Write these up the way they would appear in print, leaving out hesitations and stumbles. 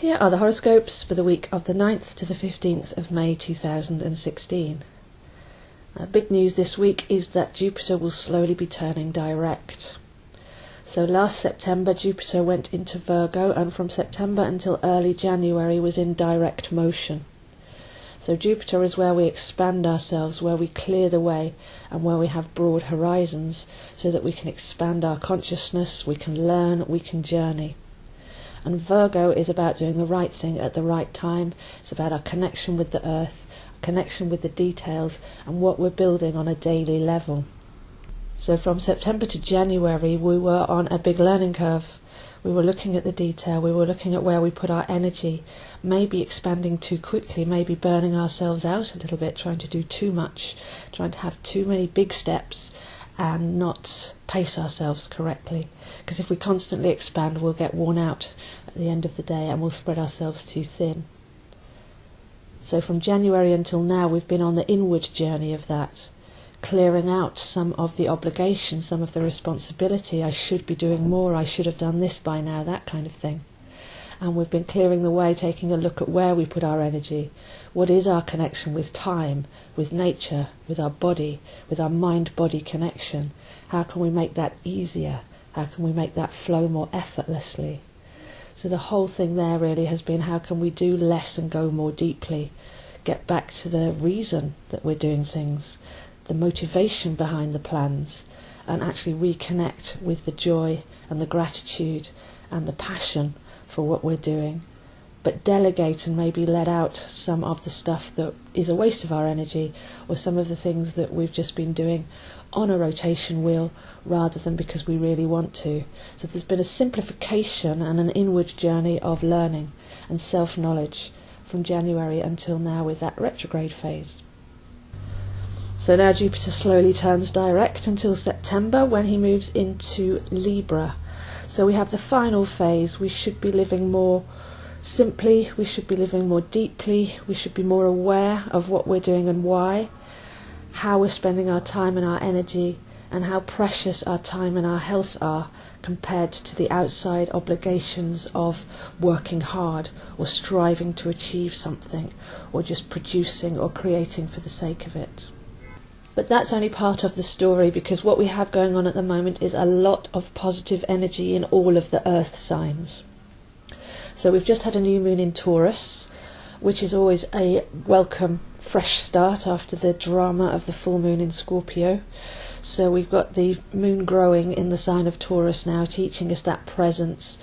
Here are the horoscopes for the week of the 9th to the 15th of May 2016. Big news this week is that Jupiter will slowly be turning direct. So last September Jupiter went into Virgo, and from September until early January was in direct motion. So Jupiter is where we expand ourselves, where we clear the way, and where we have broad horizons so that we can expand our consciousness, we can learn, we can journey. And Virgo is about doing the right thing at the right time. It's about our connection with the earth, connection with the details, and what we're building on a daily level. So from September to January we were on a big learning curve. We were looking at the detail, we were looking at where we put our energy, maybe expanding too quickly, maybe burning ourselves out a little bit, trying to do too much, trying to have too many big steps and not pace ourselves correctly. Because if we constantly expand, we'll get worn out at the end of the day and we'll spread ourselves too thin. So from January until now we've been on the inward journey of that, clearing out some of the obligation, some of the responsibility. I should be doing more, I should have done this by now, that kind of thing. And we've been clearing the way, taking a look at where we put our energy. What is our connection with time, with nature, with our body, with our mind-body connection? How can we make that easier? How can we make that flow more effortlessly? So the whole thing there really has been, how can we do less and go more deeply? Get back to the reason that we're doing things, the motivation behind the plans, and actually reconnect with the joy and the gratitude and the passion for what we're doing, but delegate and maybe let out some of the stuff that is a waste of our energy, or some of the things that we've just been doing on a rotation wheel rather than because we really want to. So there's been a simplification and an inward journey of learning and self-knowledge from January until now with that retrograde phase. So now Jupiter slowly turns direct until September, when he moves into Libra. So we have the final phase. We should be living more simply, we should be living more deeply, we should be more aware of what we're doing and why, how we're spending our time and our energy, and how precious our time and our health are compared to the outside obligations of working hard or striving to achieve something or just producing or creating for the sake of it. But that's only part of the story, because what we have going on at the moment is a lot of positive energy in all of the earth signs. So we've just had a new moon in Taurus, which is always a welcome fresh start after the drama of the full moon in Scorpio. So we've got the moon growing in the sign of Taurus now, teaching us that presence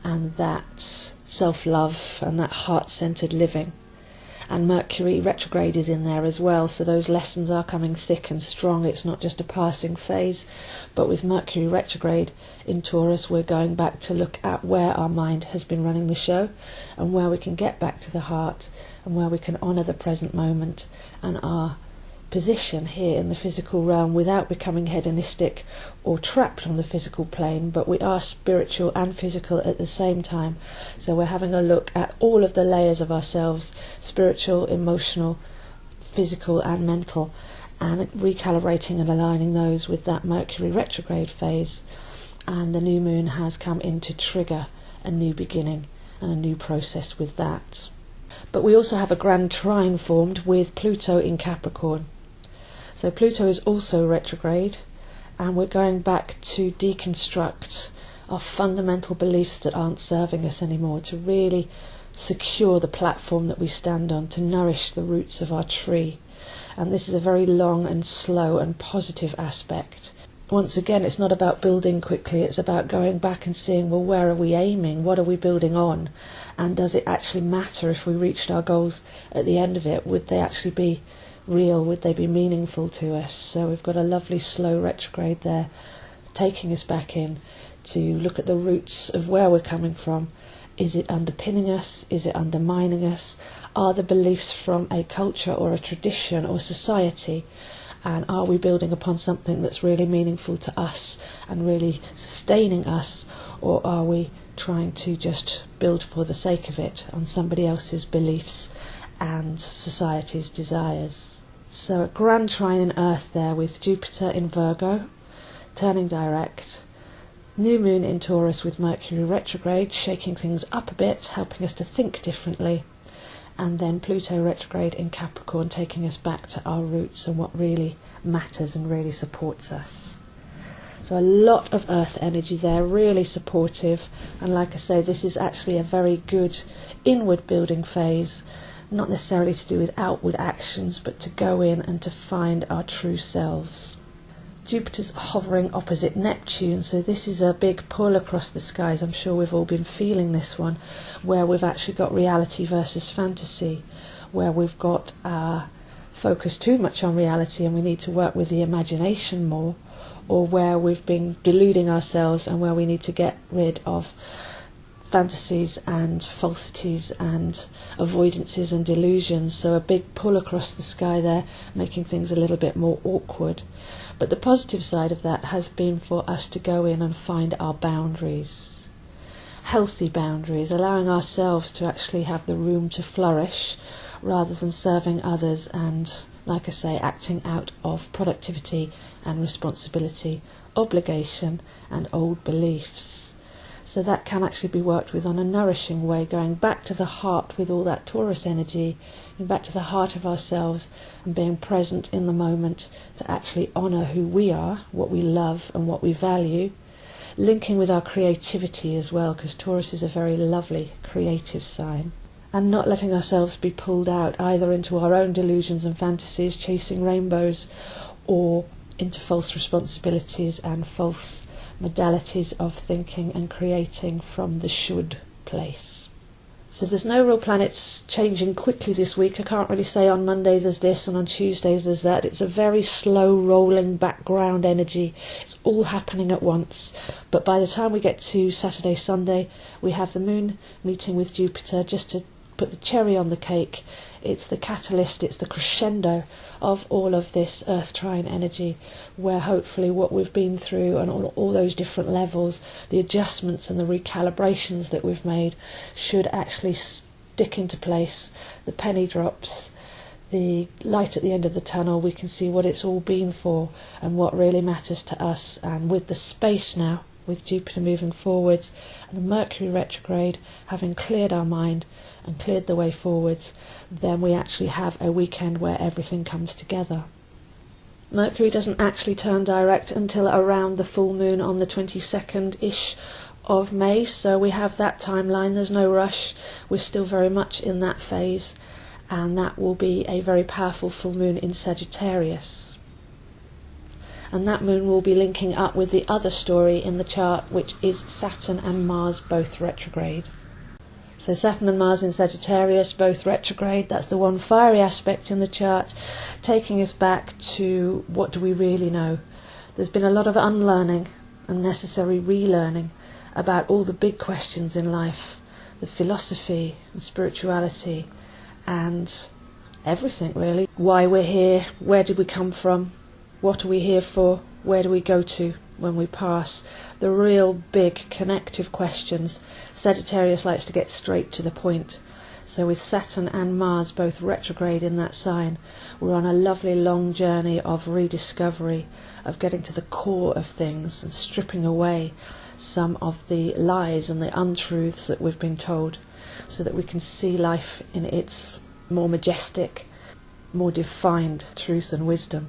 and that self-love and that heart-centered living. And Mercury retrograde is in there as well, so those lessons are coming thick and strong. It's not just a passing phase, but with Mercury retrograde in Taurus we're going back to look at where our mind has been running the show, and where we can get back to the heart, and where we can honour the present moment and our position here in the physical realm without becoming hedonistic or trapped on the physical plane, but we are spiritual and physical at the same time. So we're having a look at all of the layers of ourselves, spiritual, emotional, physical and mental, and recalibrating and aligning those with that Mercury retrograde phase. And the new moon has come in to trigger a new beginning and a new process with that. But we also have a grand trine formed with Pluto in Capricorn. So Pluto is also retrograde, and we're going back to deconstruct our fundamental beliefs that aren't serving us anymore, to really secure the platform that we stand on, to nourish the roots of our tree. And this is a very long and slow and positive aspect. Once again, it's not about building quickly, it's about going back and seeing, well, where are we aiming? What are we building on? And does it actually matter if we reached our goals at the end of it? Would they actually be real? Would they be meaningful to us? So we've got a lovely slow retrograde there, taking us back in to look at the roots of where we're coming from. Is it underpinning us? Is it undermining us? Are the beliefs from a culture or a tradition or society? And are we building upon something that's really meaningful to us and really sustaining us? Or are we trying to just build for the sake of it on somebody else's beliefs and society's desires? So a grand trine in Earth there with Jupiter in Virgo, turning direct, New moon in Taurus with Mercury retrograde, shaking things up a bit, helping us to think differently. And then Pluto retrograde in Capricorn, taking us back to our roots and what really matters and really supports us. So a lot of earth energy there, really supportive. And like I say, this is actually a very good inward building phase, not necessarily to do with outward actions, but to go in and to find our true selves. Jupiter's hovering opposite Neptune, so this is a big pull across the skies. I'm sure we've all been feeling this one, where we've actually got reality versus fantasy, where we've got focused too much on reality and we need to work with the imagination more, or where we've been deluding ourselves and where we need to get rid of fantasies and falsities and avoidances and delusions. So a big pull across the sky there, making things a little bit more awkward. But the positive side of that has been for us to go in and find our boundaries. Healthy boundaries, allowing ourselves to actually have the room to flourish rather than serving others and, like I say, acting out of productivity and responsibility, obligation and old beliefs. So that can actually be worked with on a nourishing way, going back to the heart with all that Taurus energy, and back to the heart of ourselves and being present in the moment to actually honour who we are, what we love and what we value, linking with our creativity as well, because Taurus is a very lovely creative sign, and not letting ourselves be pulled out either into our own delusions and fantasies, chasing rainbows, or into false responsibilities and false modalities of thinking and creating from the should place. So there's no real planets changing quickly this week. I can't really say on Monday there's this and on Tuesday there's that. It's a very slow rolling background energy. It's all happening at once. But by the time we get to Saturday, Sunday, we have the moon meeting with Jupiter just to put the cherry on the cake. It's the catalyst, it's the crescendo of all of this earth trine energy, where hopefully what we've been through and on all those different levels, the adjustments and the recalibrations that we've made should actually stick into place. The penny drops, the light at the end of the tunnel, we can see what it's all been for and what really matters to us. And with the space now, with Jupiter moving forwards and the Mercury retrograde having cleared our mind and cleared the way forwards, then we actually have a weekend where everything comes together. Mercury doesn't actually turn direct until around the full moon on the 22nd-ish of May, so we have that timeline. There's no rush. We're still very much in that phase, and that will be a very powerful full moon in Sagittarius. And that moon will be linking up with the other story in the chart, which is Saturn and Mars both retrograde. So Saturn and Mars in Sagittarius, both retrograde, that's the one fiery aspect in the chart, taking us back to what do we really know. There's been a lot of unlearning and necessary relearning about all the big questions in life, the philosophy and spirituality and everything really. Why we're here, where did we come from, what are we here for, where do we go to when we pass, the real big connective questions. Sagittarius likes to get straight to the point. So with Saturn and Mars both retrograde in that sign, we're on a lovely long journey of rediscovery, of getting to the core of things and stripping away some of the lies and the untruths that we've been told, so that we can see life in its more majestic, more defined truth and wisdom.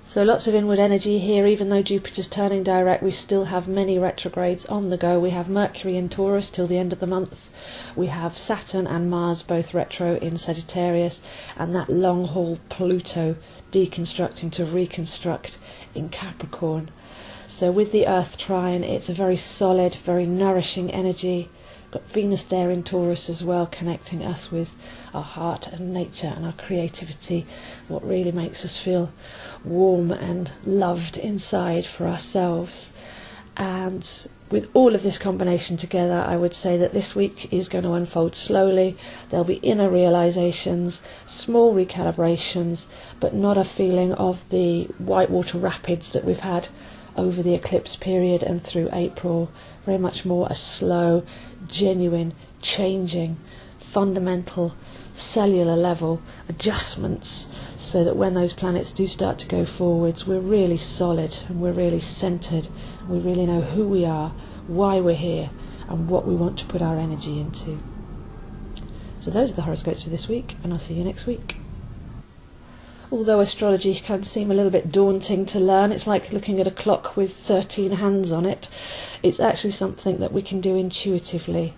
So lots of inward energy here. Even though Jupiter's turning direct, we still have many retrogrades on the go. We have Mercury in Taurus till the end of the month. We have Saturn and Mars both retro in Sagittarius, and that long haul Pluto deconstructing to reconstruct in Capricorn. So with the Earth trine, it's a very solid, very nourishing energy. Got Venus there in Taurus as well, connecting us with our heart and nature and our creativity, what really makes us feel warm and loved inside for ourselves. And with all of this combination together, I would say that this week is going to unfold slowly. There'll be inner realizations, small recalibrations, but not a feeling of the whitewater rapids that we've had over the eclipse period and through April. Very much more a slow, genuine, changing, fundamental, cellular level adjustments, so that when those planets do start to go forwards, we're really solid and we're really centred We really know who we are, why we're here, and what we want to put our energy into. So those are the horoscopes for this week, and I'll see you next week. Although astrology can seem a little bit daunting to learn, it's like looking at a clock with 13 hands on it. It's actually something that we can do intuitively.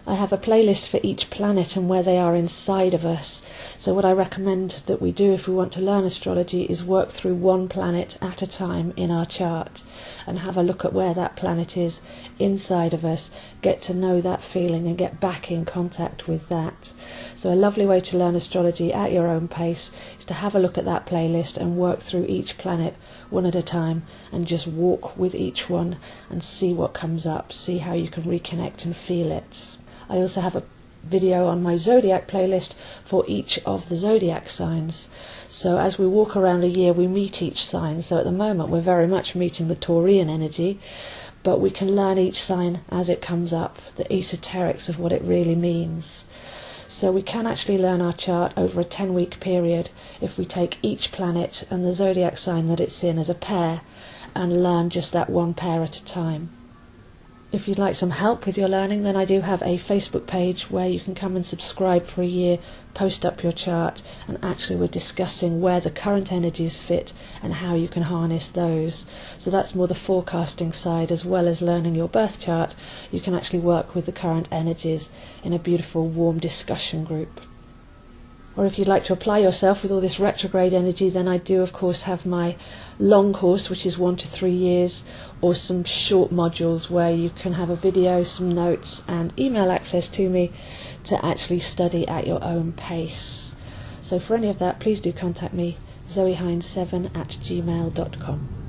I have a playlist for each planet and where they are inside of us. So what I recommend that we do if we want to learn astrology is work through one planet at a time in our chart and have a look at where that planet is inside of us, get to know that feeling and get back in contact with that. So a lovely way to learn astrology at your own pace is to have a look at that playlist and work through each planet one at a time and just walk with each one and see what comes up, see how you can reconnect and feel it. I also have a video on my zodiac playlist for each of the zodiac signs. So as we walk around a year, we meet each sign. So at the moment, we're very much meeting the Taurian energy, but we can learn each sign as it comes up, the esoterics of what it really means. So we can actually learn our chart over a 10-week period if we take each planet and the zodiac sign that it's in as a pair and learn just that one pair at a time. If you'd like some help with your learning, then I do have a Facebook page where you can come and subscribe for a year, post up your chart, and actually we're discussing where the current energies fit and how you can harness those. So that's more the forecasting side, as well as learning your birth chart. You can actually work with the current energies in a beautiful, warm discussion group. Or if you'd like to apply yourself with all this retrograde energy, then I do of course have my long course, which is 1 to 3 years, or some short modules where you can have a video, some notes and email access to me to actually study at your own pace. So for any of that, please do contact me, zoehines7@gmail.com.